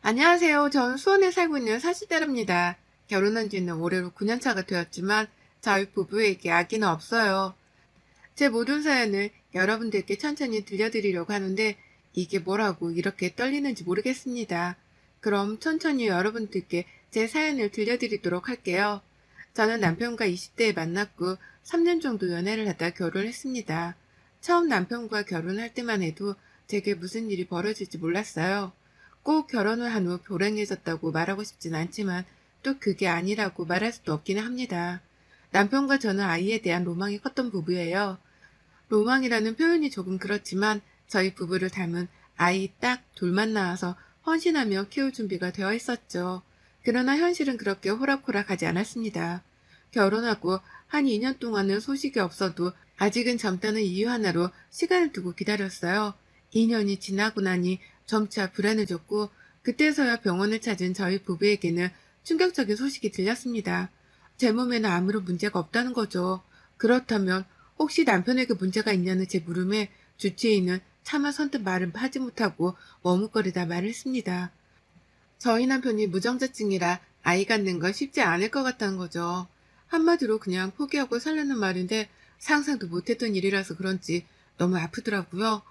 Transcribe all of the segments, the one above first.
안녕하세요. 전 수원에 살고 있는 40대입니다. 결혼한 지는 올해로 9년 차가 되었지만 저희 부부에게 아기는 없어요. 제 모든 사연을 여러분들께 천천히 들려드리려고 하는데 이게 뭐라고 이렇게 떨리는지 모르겠습니다. 그럼 천천히 여러분들께 제 사연을 들려드리도록 할게요. 저는 남편과 20대에 만났고 3년 정도 연애를 하다 결혼했습니다. 처음 남편과 결혼할 때만 해도 제게 무슨 일이 벌어질지 몰랐어요. 꼭 결혼을 한 후 불행해졌다고 말하고 싶진 않지만 또 그게 아니라고 말할 수도 없기는 합니다. 남편과 저는 아이에 대한 로망이 컸던 부부예요. 로망이라는 표현이 조금 그렇지만 저희 부부를 닮은 아이 딱 둘만 낳아서 헌신하며 키울 준비가 되어 있었죠. 그러나 현실은 그렇게 호락호락하지 않았습니다. 결혼하고 한 2년 동안은 소식이 없어도 아직은 젊다는 이유 하나로 시간을 두고 기다렸어요. 2년이 지나고 나니 점차 불안해졌고 그때서야 병원을 찾은 저희 부부에게는 충격적인 소식이 들렸습니다. 제 몸에는 아무런 문제가 없다는 거죠. 그렇다면 혹시 남편에게 문제가 있냐는 제 물음에 주치의는 차마 선뜻 말을 하지 못하고 머뭇거리다 말을 했습니다. 저희 남편이 무정자증이라 아이 갖는 건 쉽지 않을 것 같다는 거죠. 한마디로 그냥 포기하고 살려는 말인데 상상도 못했던 일이라서 그런지 너무 아프더라고요.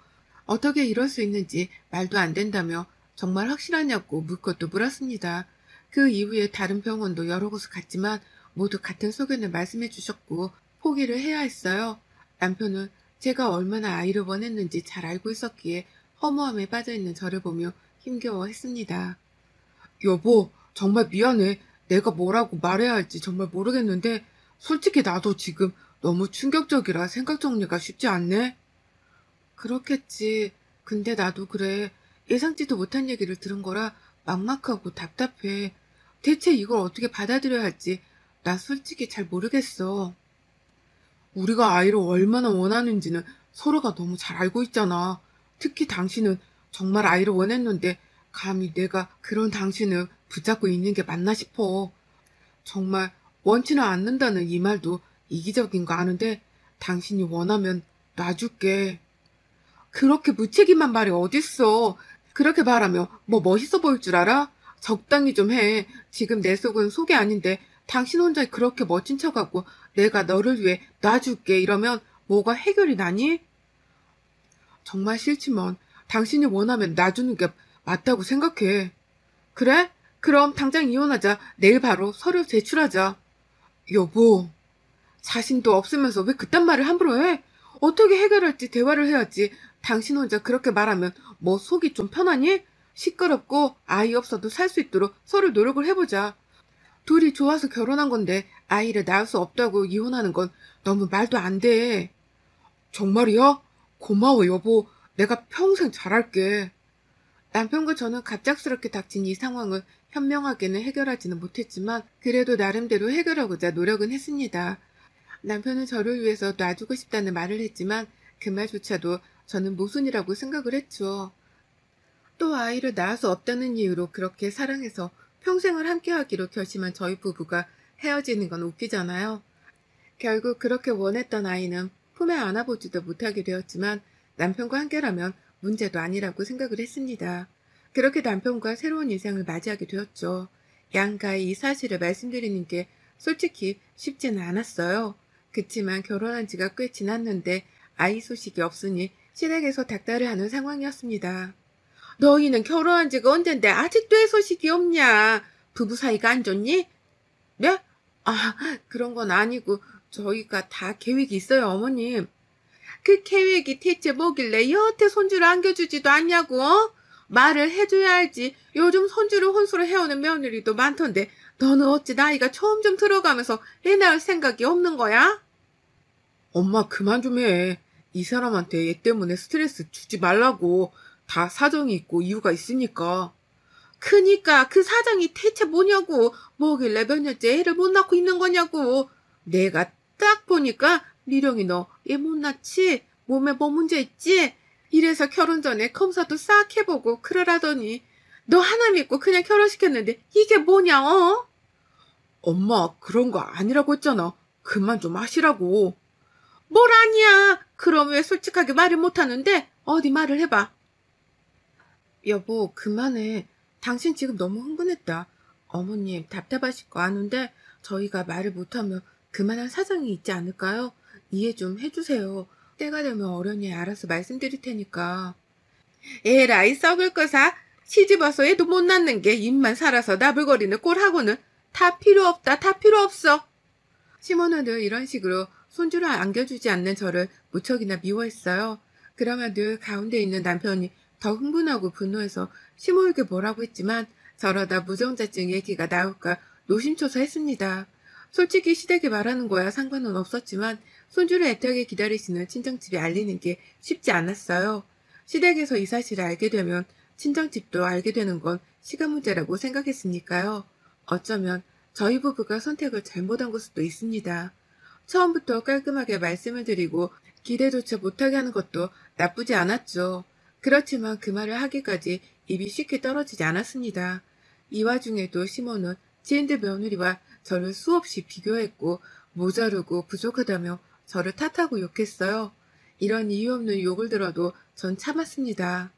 어떻게 이럴 수 있는지 말도 안 된다며 정말 확실하냐고 묻고 또 물었습니다. 그 이후에 다른 병원도 여러 곳을 갔지만 모두 같은 소견을 말씀해 주셨고 포기를 해야 했어요. 남편은 제가 얼마나 아이를 원했는지 잘 알고 있었기에 허무함에 빠져있는 저를 보며 힘겨워했습니다. 여보, 정말 미안해. 내가 뭐라고 말해야 할지 정말 모르겠는데 솔직히 나도 지금 너무 충격적이라 생각 정리가 쉽지 않네. 그렇겠지. 근데 나도 그래. 예상치도 못한 얘기를 들은 거라 막막하고 답답해. 대체 이걸 어떻게 받아들여야 할지 나 솔직히 잘 모르겠어. 우리가 아이를 얼마나 원하는지는 서로가 너무 잘 알고 있잖아. 특히 당신은 정말 아이를 원했는데 감히 내가 그런 당신을 붙잡고 있는 게 맞나 싶어. 정말 원치는 않는다는 이 말도 이기적인 거 아는데 당신이 원하면 놔줄게. 그렇게 무책임한 말이 어딨어. 그렇게 말하면 뭐 멋있어 보일 줄 알아? 적당히 좀 해. 지금 내 속은 속이 아닌데 당신 혼자 그렇게 멋진 척하고 내가 너를 위해 놔줄게 이러면 뭐가 해결이 나니? 정말 싫지만 당신이 원하면 놔주는 게 맞다고 생각해. 그래? 그럼 당장 이혼하자. 내일 바로 서류 제출하자. 여보, 자신도 없으면서 왜 그딴 말을 함부로 해? 어떻게 해결할지 대화를 해야지. 당신 혼자 그렇게 말하면 뭐 속이 좀 편하니? 시끄럽고 아이 없어도 살 수 있도록 서로 노력을 해보자. 둘이 좋아서 결혼한 건데 아이를 낳을 수 없다고 이혼하는 건 너무 말도 안 돼. 정말이야? 고마워 여보. 내가 평생 잘할게. 남편과 저는 갑작스럽게 닥친 이 상황을 현명하게는 해결하지는 못했지만 그래도 나름대로 해결하고자 노력은 했습니다. 남편은 저를 위해서 놔주고 싶다는 말을 했지만 그 말조차도 저는 모순이라고 생각을 했죠. 또 아이를 낳을 수 없다는 이유로 그렇게 사랑해서 평생을 함께하기로 결심한 저희 부부가 헤어지는 건 웃기잖아요. 결국 그렇게 원했던 아이는 품에 안아보지도 못하게 되었지만 남편과 함께라면 문제도 아니라고 생각을 했습니다. 그렇게 남편과 새로운 인생을 맞이하게 되었죠. 양가의 이 사실을 말씀드리는 게 솔직히 쉽지는 않았어요. 그치만 결혼한 지가 꽤 지났는데 아이 소식이 없으니 시댁에서 닥달을 하는 상황이었습니다. 너희는 결혼한 지가 언젠데 아직도 애 소식이 없냐? 부부 사이가 안 좋니? 네? 아, 그런 건 아니고 저희가 다 계획이 있어요, 어머님. 그 계획이 대체 뭐길래 여태 손주를 안겨주지도 않냐고, 어? 말을 해줘야 알지. 요즘 손주를 혼수로 해오는 며느리도 많던데 너는 어찌 나이가 점점 들어가면서 애 낳을 생각이 없는 거야? 엄마 그만 좀 해. 이 사람한테 얘 때문에 스트레스 주지 말라고. 다 사정이 있고 이유가 있으니까. 그니까 그 사정이 대체 뭐냐고. 뭐길래 몇 년째 애를 못 낳고 있는 거냐고. 내가 딱 보니까 미령이 너 애 못 낳지? 몸에 뭐 문제 있지? 이래서 결혼 전에 검사도 싹 해보고 그러라더니 너 하나 믿고 그냥 결혼시켰는데 이게 뭐냐 어? 엄마 그런 거 아니라고 했잖아. 그만 좀 하시라고. 뭘 아니야. 그럼 왜 솔직하게 말을 못하는데? 어디 말을 해봐. 여보, 그만해. 당신 지금 너무 흥분했다. 어머님 답답하실 거 아는데 저희가 말을 못하면 그만한 사정이 있지 않을까요? 이해 좀 해주세요. 때가 되면 어련히 알아서 말씀드릴 테니까. 에라이 썩을 거사. 시집와서 애도 못 낳는 게 입만 살아서 나불거리는 꼴하고는 다 필요 없다. 다 필요 없어. 시모는 늘 이런 식으로 손주를 안겨주지 않는 저를 무척이나 미워했어요. 그러면 늘 가운데 있는 남편이 더 흥분하고 분노해서 시모에게 뭐라고 했지만 저러다 무정자증 얘기가 나올까 노심초사했습니다. 솔직히 시댁에 말하는 거야 상관은 없었지만 손주를 애타게 기다리시는 친정집에 알리는 게 쉽지 않았어요. 시댁에서 이 사실을 알게 되면 친정집도 알게 되는 건 시간 문제라고 생각했으니까요. 어쩌면 저희 부부가 선택을 잘못한 걸 수도 있습니다. 처음부터 깔끔하게 말씀을 드리고 기대조차 못하게 하는 것도 나쁘지 않았죠. 그렇지만 그 말을 하기까지 입이 쉽게 떨어지지 않았습니다. 이 와중에도 시몬은 지인들 며느리와 저를 수없이 비교했고 모자르고 부족하다며 저를 탓하고 욕했어요. 이런 이유 없는 욕을 들어도 전 참았습니다.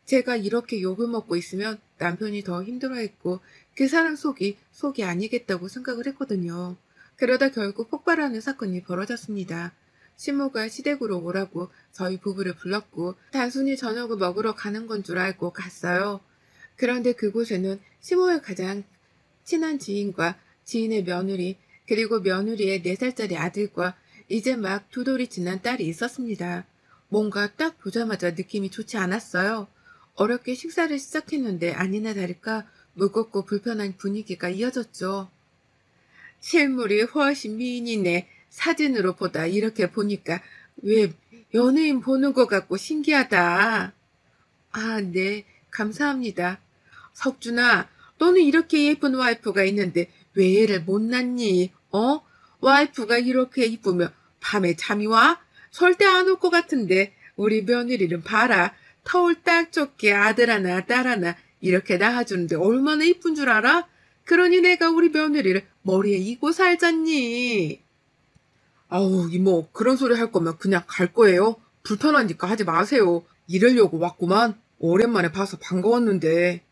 제가 이렇게 욕을 먹고 있으면 남편이 더 힘들어했고 그 사람 속이 아니겠다고 생각을 했거든요. 그러다 결국 폭발하는 사건이 벌어졌습니다. 시모가 시댁으로 오라고 저희 부부를 불렀고 단순히 저녁을 먹으러 가는 건 줄 알고 갔어요. 그런데 그곳에는 시모의 가장 친한 지인과 지인의 며느리 그리고 며느리의 4살짜리 아들과 이제 막 2돌이 지난 딸이 있었습니다. 뭔가 딱 보자마자 느낌이 좋지 않았어요. 어렵게 식사를 시작했는데 아니나 다를까 무겁고 불편한 분위기가 이어졌죠. 실물이 훨씬 미인이네. 사진으로 보다 이렇게 보니까 왜 연예인 보는 것 같고 신기하다. 아, 네. 감사합니다. 석준아, 너는 이렇게 예쁜 와이프가 있는데 왜 애를 못 낳니? 와이프가 이렇게 이쁘면 밤에 잠이 와? 절대 안 올 것 같은데 우리 며느리는 봐라. 터울 딱 좋게 아들 하나 딸 하나 이렇게 낳아주는데 얼마나 이쁜 줄 알아? 그러니 내가 우리 며느리를 머리에 이고 살잖니. 아우 이모 그런 소리 할 거면 그냥 갈 거예요. 불편하니까 하지 마세요. 이러려고 왔구만. 오랜만에 봐서 반가웠는데.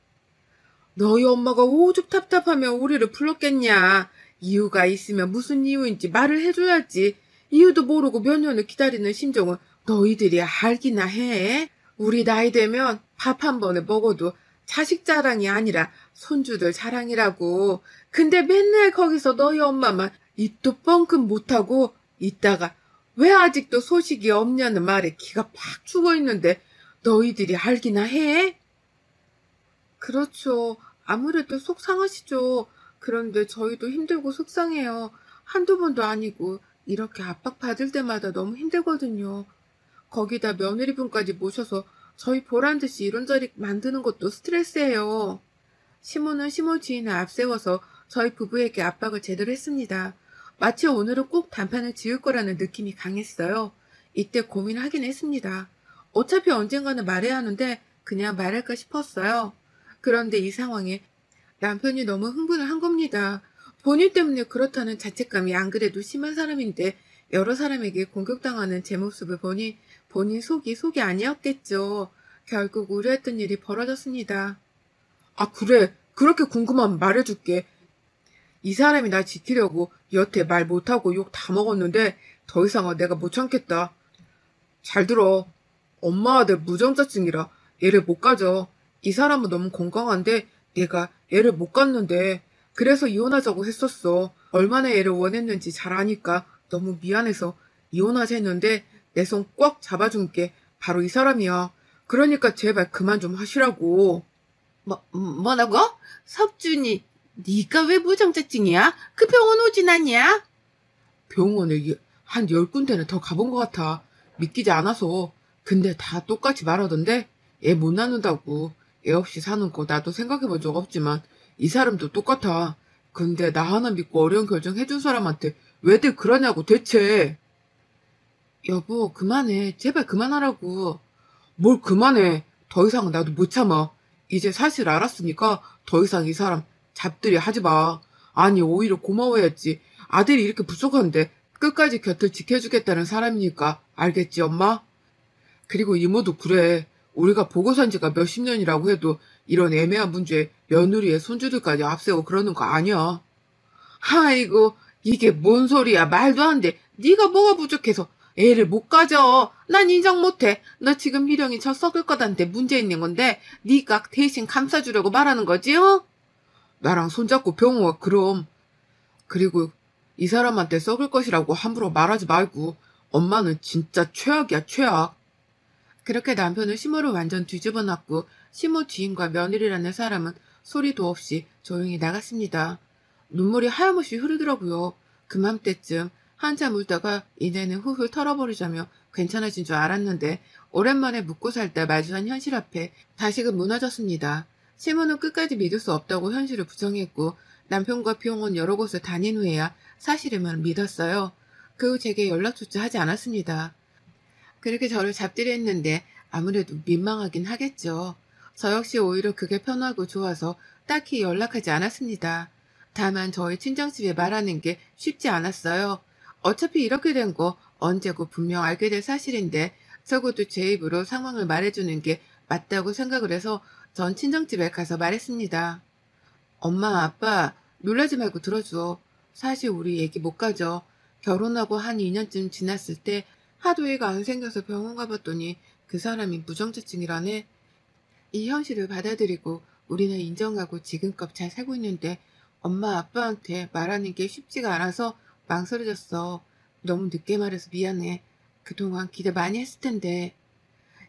너희 엄마가 오죽 답답하면 우리를 불렀겠냐. 이유가 있으면 무슨 이유인지 말을 해줘야지. 이유도 모르고 몇 년을 기다리는 심정은 너희들이 알기나 해. 우리 나이 되면 밥 한 번에 먹어도 자식 자랑이 아니라 손주들 자랑이라고. 근데 맨날 거기서 너희 엄마만 입도 뻥끗 못하고 있다가 왜 아직도 소식이 없냐는 말에 기가 팍 죽어있는데 너희들이 알기나 해? 그렇죠. 아무래도 속 상하시죠. 그런데 저희도 힘들고 속상해요. 한두 번도 아니고 이렇게 압박받을 때마다 너무 힘들거든요. 거기다 며느리분까지 모셔서 저희 보란듯이 이런저런 만드는 것도 스트레스예요. 시모는 시모 지인을 앞세워서 저희 부부에게 압박을 제대로 했습니다. 마치 오늘은 꼭 단판을 지을 거라는 느낌이 강했어요. 이때 고민하긴 했습니다. 어차피 언젠가는 말해야 하는데 그냥 말할까 싶었어요. 그런데 이 상황에 남편이 너무 흥분을 한 겁니다. 본인 때문에 그렇다는 자책감이 안 그래도 심한 사람인데 여러 사람에게 공격당하는 제 모습을 보니 본인 속이 아니었겠죠. 결국 우려했던 일이 벌어졌습니다. 아 그래 그렇게 궁금하면 말해줄게. 이 사람이 날 지키려고 여태 말 못하고 욕 다 먹었는데 더 이상은 내가 못 참겠다. 잘 들어. 엄마 아들 무정자증이라 애를 못 가져. 이 사람은 너무 건강한데 내가 애를 못 갖는데 그래서 이혼하자고 했었어. 얼마나 애를 원했는지 잘 아니까 너무 미안해서 이혼하자 했는데 내 손 꽉 잡아준 게 바로 이 사람이야. 그러니까 제발 그만 좀 하시라고. 뭐라고? 석준이 네가 왜 무정자증이야? 그 병원 오진 않냐? 병원에 한 10군데는 더 가본 것 같아. 믿기지 않아서. 근데 다 똑같이 말하던데 애 못 낳는다고. 애 없이 사는 거 나도 생각해본 적 없지만 이 사람도 똑같아. 근데 나 하나 믿고 어려운 결정 해준 사람한테 왜들 그러냐고 대체. 여보 그만해. 제발 그만하라고. 뭘 그만해. 더 이상은 나도 못 참아. 이제 사실 알았으니까 더 이상 이 사람 잡들이 하지 마. 아니 오히려 고마워야지. 아들이 이렇게 부족한데 끝까지 곁을 지켜주겠다는 사람이니까 알겠지 엄마? 그리고 이모도 그래. 우리가 보고 산 지가 몇십 년이라고 해도 이런 애매한 문제에 며느리의 손주들까지 앞세고 그러는 거 아니야. 아이고, 이게 뭔 소리야. 말도 안 돼. 네가 뭐가 부족해서 애를 못 가져. 난 인정 못해. 너 지금 미령이 저 썩을 거다한테 문제 있는 건데 네가 대신 감싸주려고 말하는 거지, 어? 나랑 손잡고 병원 와, 그럼. 그리고 이 사람한테 썩을 것이라고 함부로 말하지 말고. 엄마는 진짜 최악이야, 최악. 그렇게 남편을 심호로 완전 뒤집어 놨고 심호 주인과 며느리라는 사람은 소리도 없이 조용히 나갔습니다. 눈물이 하염없이 흐르더라고요. 그맘때쯤 한참 울다가 이내는 훌훌 털어버리자며 괜찮아진 줄 알았는데 오랜만에 묵고 살다 마주한 현실 앞에 다시금 무너졌습니다. 심호는 끝까지 믿을 수 없다고 현실을 부정했고 남편과 병원 여러 곳을 다닌 후에야 사실임을 믿었어요. 그 후 제게 연락조차 하지 않았습니다. 그렇게 저를 잡들이 했는데 아무래도 민망하긴 하겠죠. 저 역시 오히려 그게 편하고 좋아서 딱히 연락하지 않았습니다. 다만 저희 친정집에 말하는 게 쉽지 않았어요. 어차피 이렇게 된 거 언제고 분명 알게 될 사실인데 적어도 제 입으로 상황을 말해주는 게 맞다고 생각을 해서 전 친정집에 가서 말했습니다. 엄마, 아빠, 놀라지 말고 들어줘. 사실 우리 얘기 못 가져. 결혼하고 한 2년쯤 지났을 때 하도 애가 안 생겨서 병원 가봤더니 그 사람이 무정자증이라네. 이 현실을 받아들이고 우리는 인정하고 지금껏 잘 살고 있는데 엄마, 아빠한테 말하는 게 쉽지가 않아서 망설여졌어. 너무 늦게 말해서 미안해. 그동안 기대 많이 했을 텐데.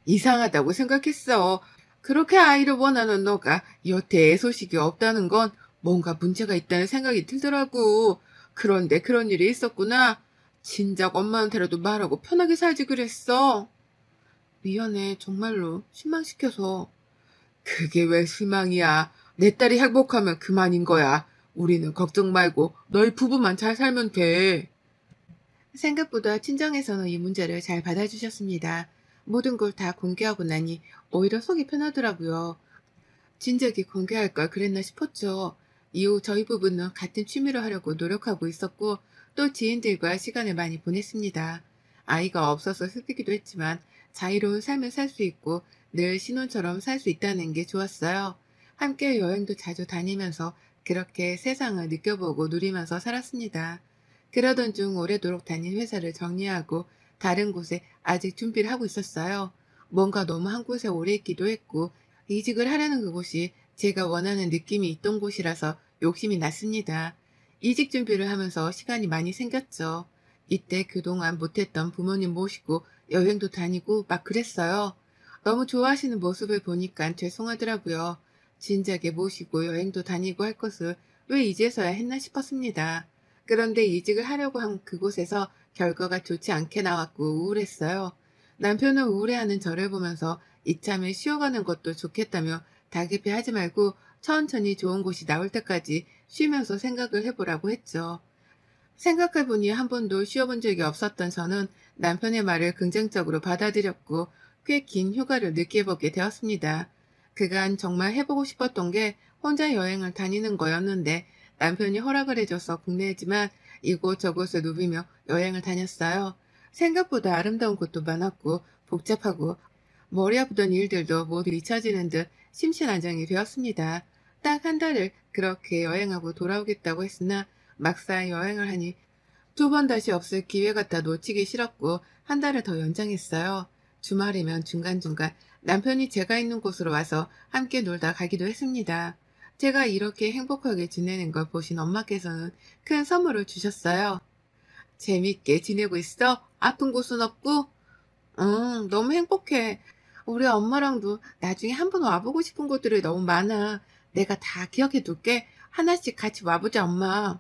이상하다고 생각했어. 그렇게 아이를 원하는 너가 여태 애 소식이 없다는 건 뭔가 문제가 있다는 생각이 들더라고. 그런데 그런 일이 있었구나. 진작 엄마한테라도 말하고 편하게 살지 그랬어. 미안해, 정말로 실망시켜서. 그게 왜 실망이야. 내 딸이 행복하면 그만인 거야. 우리는 걱정 말고 너희 부부만 잘 살면 돼. 생각보다 친정에서는 이 문제를 잘 받아주셨습니다. 모든 걸 다 공개하고 나니 오히려 속이 편하더라고요. 진작에 공개할 걸 그랬나 싶었죠. 이후 저희 부부는 같은 취미로 하려고 노력하고 있었고 또 지인들과 시간을 많이 보냈습니다. 아이가 없어서 슬프기도 했지만 자유로운 삶을 살 수 있고 늘 신혼처럼 살 수 있다는 게 좋았어요. 함께 여행도 자주 다니면서 그렇게 세상을 느껴보고 누리면서 살았습니다. 그러던 중 오래도록 다닌 회사를 정리하고 다른 곳에 아직 준비를 하고 있었어요. 뭔가 너무 한 곳에 오래 있기도 했고 이직을 하려는 그곳이 제가 원하는 느낌이 있던 곳이라서 욕심이 났습니다. 이직 준비를 하면서 시간이 많이 생겼죠. 이때 그동안 못했던 부모님 모시고 여행도 다니고 막 그랬어요. 너무 좋아하시는 모습을 보니까 죄송하더라고요. 진작에 모시고 여행도 다니고 할 것을 왜 이제서야 했나 싶었습니다. 그런데 이직을 하려고 한 그곳에서 결과가 좋지 않게 나왔고 우울했어요. 남편은 우울해하는 저를 보면서 이참에 쉬어가는 것도 좋겠다며 다급히 하지 말고 천천히 좋은 곳이 나올 때까지 쉬면서 생각을 해보라고 했죠. 생각해보니 한 번도 쉬어본 적이 없었던 저는 남편의 말을 긍정적으로 받아들였고 꽤 긴 휴가를 느껴보게 되었습니다. 그간 정말 해보고 싶었던 게 혼자 여행을 다니는 거였는데 남편이 허락을 해줘서 국내지만 이곳저곳을 누비며 여행을 다녔어요. 생각보다 아름다운 곳도 많았고 복잡하고 머리 아프던 일들도 모두 잊혀지는 듯 심신안정이 되었습니다. 딱 한 달을 그렇게 여행하고 돌아오겠다고 했으나 막상 여행을 하니 두 번 다시 없을 기회 같아 놓치기 싫었고 한 달을 더 연장했어요. 주말이면 중간중간 남편이 제가 있는 곳으로 와서 함께 놀다 가기도 했습니다. 제가 이렇게 행복하게 지내는 걸 보신 엄마께서는 큰 선물을 주셨어요. 재밌게 지내고 있어? 아픈 곳은 없고? 응, 너무 행복해. 우리 엄마랑도 나중에 한번 와보고 싶은 곳들이 너무 많아. 내가 다 기억해둘게. 하나씩 같이 와보자, 엄마.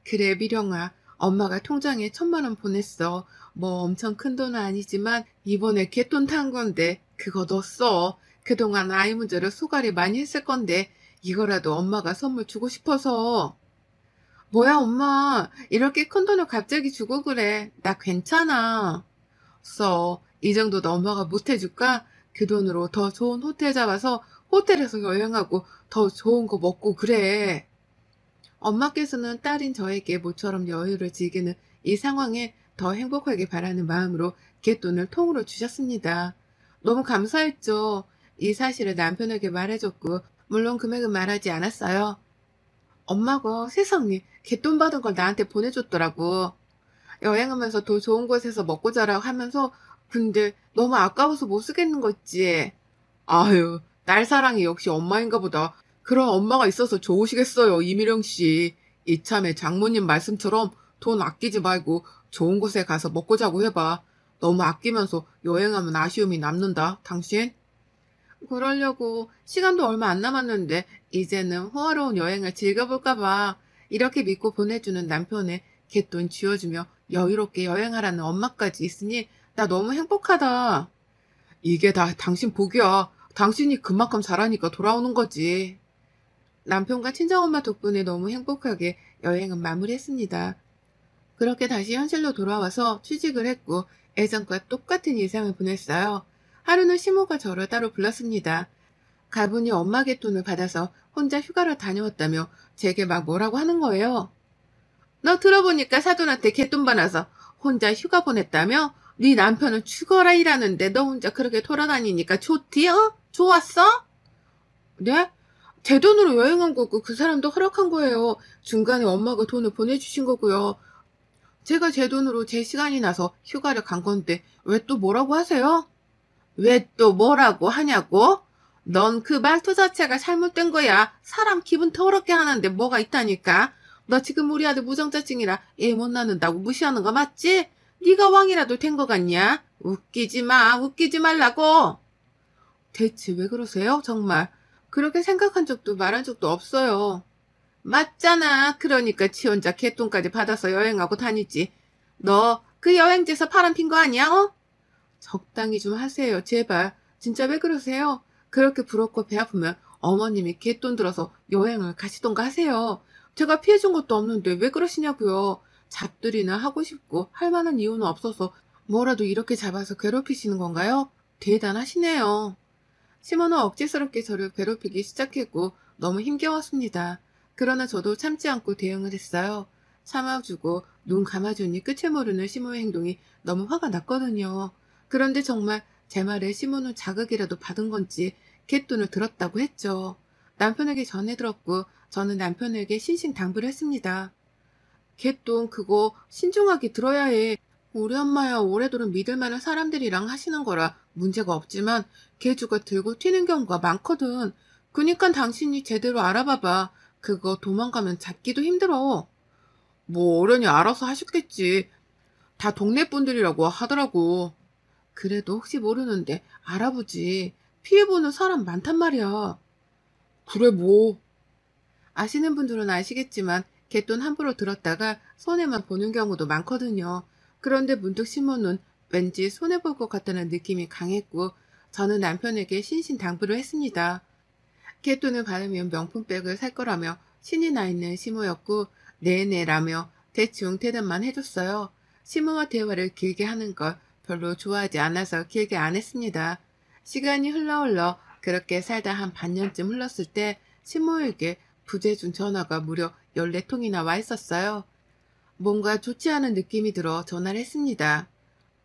그래, 미령아. 엄마가 통장에 1,000만 원 보냈어. 뭐 엄청 큰 돈은 아니지만 이번에 갯돈 탄 건데 그거 너 써. 그동안 아이 문제로 수고를 많이 했을 건데 이거라도 엄마가 선물 주고 싶어서. 뭐야, 엄마. 이렇게 큰 돈을 갑자기 주고 그래. 나 괜찮아. 써. 이 정도도 엄마가 못 해줄까? 그 돈으로 더 좋은 호텔 잡아서 호텔에서 여행하고 더 좋은 거 먹고 그래. 엄마께서는 딸인 저에게 모처럼 여유를 즐기는 이 상황에 더 행복하게 바라는 마음으로 갯돈을 통으로 주셨습니다. 너무 감사했죠. 이 사실을 남편에게 말해줬고, 물론 금액은 말하지 않았어요. 엄마가 세상에 개돈 받은 걸 나한테 보내줬더라고. 여행하면서 더 좋은 곳에서 먹고 자라고 하면서 근데 너무 아까워서 못 쓰겠는 거 있지. 아유, 딸 사랑이 역시 엄마인가 보다. 그런 엄마가 있어서 좋으시겠어요, 이미령 씨. 이참에 장모님 말씀처럼 돈 아끼지 말고 좋은 곳에 가서 먹고 자고 해봐. 너무 아끼면서 여행하면 아쉬움이 남는다, 당신. 그러려고 시간도 얼마 안 남았는데 이제는 호화로운 여행을 즐겨볼까 봐. 이렇게 믿고 보내주는 남편의 갯돈 쥐어주며 여유롭게 여행하라는 엄마까지 있으니 나 너무 행복하다. 이게 다 당신 복이야. 당신이 그만큼 잘하니까 돌아오는 거지. 남편과 친정엄마 덕분에 너무 행복하게 여행은 마무리했습니다. 그렇게 다시 현실로 돌아와서 취직을 했고 예전과 똑같은 일상을 보냈어요. 하루는 시모가 저를 따로 불렀습니다. 가분이 엄마 갯돈을 받아서 혼자 휴가를 다녀왔다며 제게 막 뭐라고 하는 거예요. 너 들어보니까 사돈한테 갯돈 받아서 혼자 휴가 보냈다며? 네 남편은 죽어라 일하는데 너 혼자 그렇게 돌아다니니까 좋디? 어? 좋았어? 네? 제 돈으로 여행한 거고 그 사람도 허락한 거예요. 중간에 엄마가 돈을 보내주신 거고요. 제가 제 돈으로 제 시간이 나서 휴가를 간 건데 왜 또 뭐라고 하세요? 왜 또 뭐라고 하냐고? 넌 그 말투 자체가 잘못된 거야. 사람 기분 더럽게 하는데 뭐가 있다니까. 너 지금 우리 아들 무정자증이라 애 못 낳는다고 무시하는 거 맞지? 네가 왕이라도 된 거 같냐? 웃기지 마. 웃기지 말라고. 대체 왜 그러세요? 정말. 그렇게 생각한 적도 말한 적도 없어요. 맞잖아. 그러니까 지 혼자 개돈까지 받아서 여행하고 다니지. 너 그 여행지에서 바람 핀 거 아니야? 어? 적당히 좀 하세요. 제발. 진짜 왜 그러세요? 그렇게 부럽고 배 아프면 어머님이 갯돈 들어서 여행을 가시던가 하세요. 제가 피해준 것도 없는데 왜 그러시냐고요. 잡들이나 하고 싶고 할 만한 이유는 없어서 뭐라도 이렇게 잡아서 괴롭히시는 건가요? 대단하시네요. 시모는 억지스럽게 저를 괴롭히기 시작했고 너무 힘겨웠습니다. 그러나 저도 참지 않고 대응을 했어요. 참아주고 눈 감아주니 끝을 모르는 시모의 행동이 너무 화가 났거든요. 그런데 정말 제 말에 시모는 자극이라도 받은 건지 갯돈을 들었다고 했죠. 남편에게 전해 들었고 저는 남편에게 신신당부를 했습니다. 갯돈 그거 신중하게 들어야 해. 우리 엄마야 오래도록 믿을 만한 사람들이랑 하시는 거라 문제가 없지만 개주가 들고 튀는 경우가 많거든. 그니까 당신이 제대로 알아봐봐. 그거 도망가면 잡기도 힘들어. 뭐 어련히 알아서 하셨겠지. 다 동네 분들이라고 하더라고. 그래도 혹시 모르는데 알아보지. 피해보는 사람 많단 말이야. 그래 뭐. 아시는 분들은 아시겠지만 갯돈 함부로 들었다가 손해만 보는 경우도 많거든요. 그런데 문득 시모는 왠지 손해볼 것 같다는 느낌이 강했고 저는 남편에게 신신당부를 했습니다. 갯돈을 받으면 명품백을 살 거라며 신이 나 있는 시모였고 네네라며 대충 대답만 해줬어요. 시모와 대화를 길게 하는 걸 별로 좋아하지 않아서 길게 안 했습니다. 시간이 흘러 그렇게 살다 한 반년쯤 흘렀을 때 시모에게 부재중 전화가 무려 14통이나 와 있었어요. 뭔가 좋지 않은 느낌이 들어 전화를 했습니다.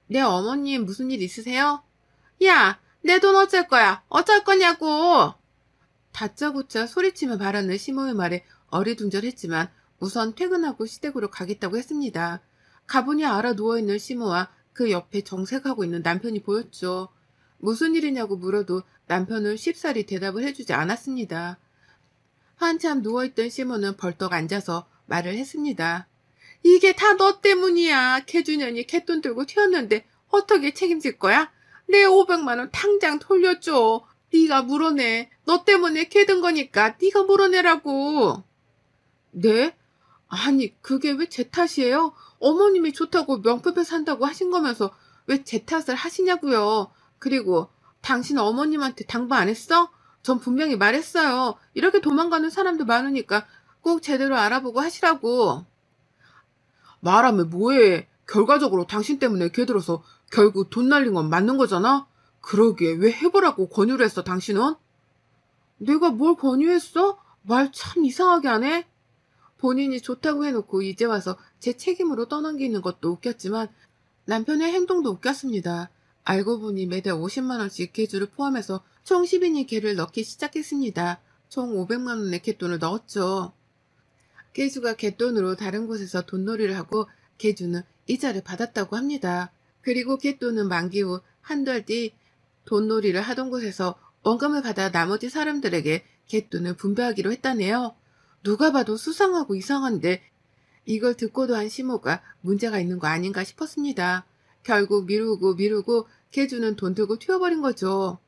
네 어머님 무슨 일 있으세요? 야, 내 돈 어쩔 거야? 어쩔 거냐고! 다짜고짜 소리치며 말하는 시모의 말에 어리둥절했지만 우선 퇴근하고 시댁으로 가겠다고 했습니다. 가분이 알아 누워있는 시모와 그 옆에 정색하고 있는 남편이 보였죠. 무슨 일이냐고 물어도 남편은 쉽사리 대답을 해주지 않았습니다. 한참 누워있던 시모는 벌떡 앉아서 말을 했습니다. 이게 다 너 때문이야. 개주년이 갯돈 들고 튀었는데 어떻게 책임질 거야? 내 500만 원 당장 돌려줘. 네가 물어내. 너 때문에 개 든 거니까 네가 물어내라고. 네? 아니 그게 왜 제 탓이에요? 어머님이 좋다고 명품백 산다고 하신 거면서 왜 제 탓을 하시냐고요. 그리고 당신 어머님한테 당부 안 했어? 전 분명히 말했어요. 이렇게 도망가는 사람도 많으니까 꼭 제대로 알아보고 하시라고. 말하면 뭐해. 결과적으로 당신 때문에 걔 들어서 결국 돈 날린 건 맞는 거잖아? 그러기에 왜 해보라고 권유를 했어, 당신은? 내가 뭘 권유했어? 말 참 이상하게 하네? 본인이 좋다고 해놓고 이제 와서 제 책임으로 떠넘기는 것도 웃겼지만 남편의 행동도 웃겼습니다. 알고 보니 매달 50만 원씩 개주를 포함해서 총 10인이 개를 넣기 시작했습니다. 총 500만 원의 갯돈을 넣었죠. 개주가 갯돈으로 다른 곳에서 돈놀이를 하고 개주는 이자를 받았다고 합니다. 그리고 갯돈은 만기 후 한 달 뒤 돈놀이를 하던 곳에서 원금을 받아 나머지 사람들에게 갯돈을 분배하기로 했다네요. 누가 봐도 수상하고 이상한데 이걸 듣고도 한 시모가 문제가 있는 거 아닌가 싶었습니다. 결국 미루고 개주는 돈 들고 튀어버린 거죠.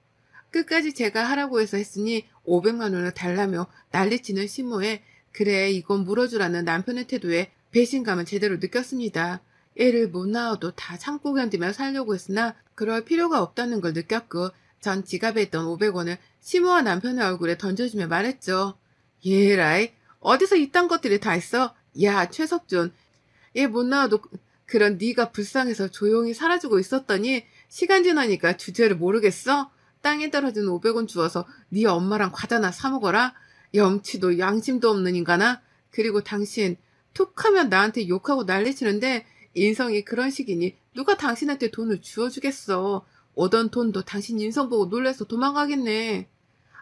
끝까지 제가 하라고 해서 했으니 500만 원을 달라며 난리치는 시모에 그래 이건 물어주라는 남편의 태도에 배신감을 제대로 느꼈습니다. 애를 못 낳아도 다 참고 견디며 살려고 했으나 그럴 필요가 없다는 걸 느꼈고 전 지갑에 있던 500원을 시모와 남편의 얼굴에 던져주며 말했죠. 예라이 어디서 이딴 것들이 다 있어? 야 최석준 얘 못 낳아도 그런 네가 불쌍해서 조용히 사라지고 있었더니 시간 지나니까 주제를 모르겠어? 땅에 떨어진 500원 주워서 네 엄마랑 과자나 사 먹어라. 염치도 양심도 없는 인간아. 그리고 당신 툭하면 나한테 욕하고 난리치는데 인성이 그런 식이니 누가 당신한테 돈을 주워주겠어. 오던 돈도 당신 인성 보고 놀라서 도망가겠네.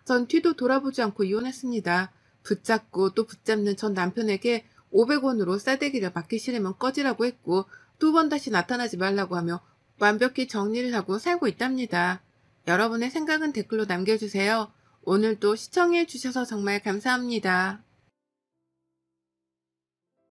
전 뒤도 돌아보지 않고 이혼했습니다. 붙잡고 또 붙잡는 전 남편에게 500원으로 싸대기를 맞기 싫으면 꺼지라고 했고 2번 다시 나타나지 말라고 하며 완벽히 정리를 하고 살고 있답니다. 여러분의 생각은 댓글로 남겨주세요. 오늘도 시청해 주셔서 정말 감사합니다.